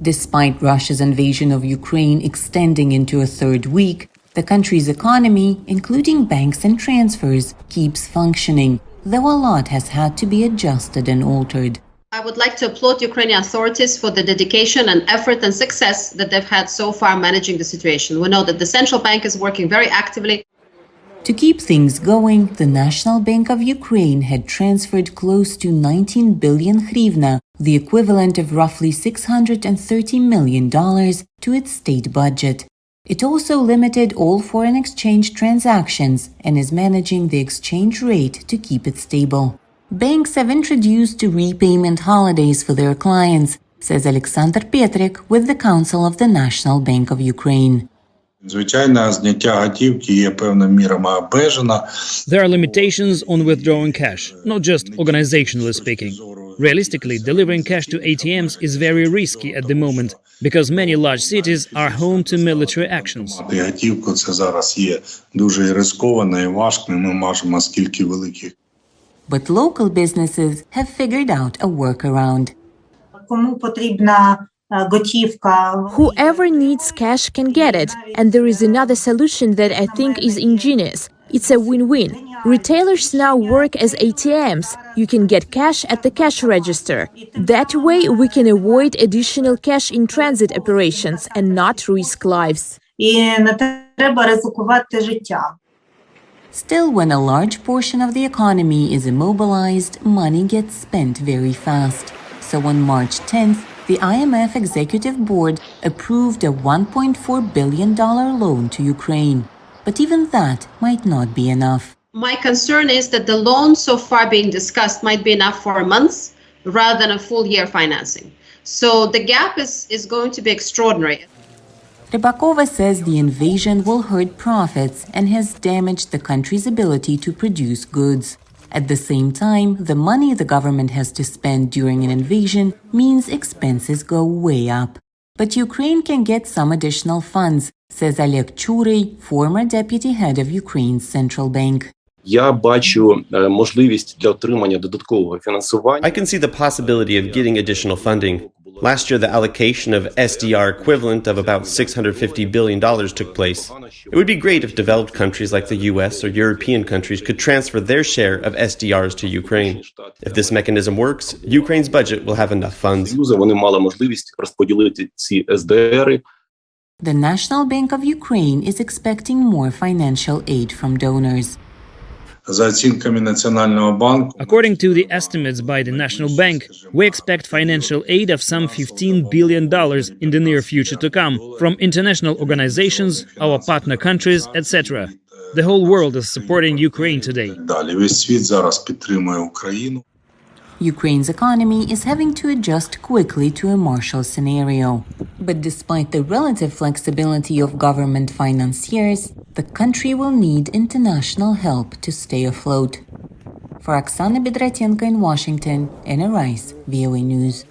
Despite Russia's invasion of Ukraine extending into a third week, the country's economy, including banks and transfers, keeps functioning, though a lot has had to be adjusted and altered. I would like to applaud Ukrainian authorities for the dedication and effort and success that they've had so far managing the situation. We know that the central bank is working very actively. To keep things going, the National Bank of Ukraine had transferred close to 19 billion hryvnia, the equivalent of roughly $630 million, to its state budget. It also limited all foreign exchange transactions and is managing the exchange rate to keep it stable. Banks have introduced repayment holidays for their clients, says Oksana Bedratenko with the Council of the National Bank of Ukraine. There are limitations on withdrawing cash, not just organizationally speaking. Realistically, delivering cash to ATMs is very risky at the moment because many large cities are home to military actions. But local businesses have figured out a workaround. Whoever needs cash can get it, and there is another solution that I think is ingenious. It's a win-win. Retailers now work as ATMs. You can get cash at the cash register. That way, we can avoid additional cash-in-transit operations and not risk lives. Still, when a large portion of the economy is immobilized, money gets spent very fast. So on March 10th, the IMF Executive Board approved a $1.4 billion loan to Ukraine. But even that might not be enough. My concern is that the loan so far being discussed might be enough for months rather than a full year financing. So the gap is going to be extraordinary. Rybakova says the invasion will hurt profits and has damaged the country's ability to produce goods. At the same time, the money the government has to spend during an invasion means expenses go way up. But Ukraine can get some additional funds, says Oleg Chury, former deputy head of Ukraine's central bank. I can see the possibility of getting additional funding. Last year, the allocation of SDR equivalent of about $650 billion took place. It would be great if developed countries like the US or European countries could transfer their share of SDRs to Ukraine. If this mechanism works, Ukraine's budget will have enough funds. The National Bank of Ukraine is expecting more financial aid from donors. According to the estimates by the National Bank, we expect financial aid of some $15 billion in the near future to come from international organizations, our partner countries, etc. The whole world is supporting Ukraine today. Ukraine's economy is having to adjust quickly to a martial scenario. But despite the relative flexibility of government financiers, the country will need international help to stay afloat. For Oksana Bedratenko in Washington, Anna Rice, VOA News.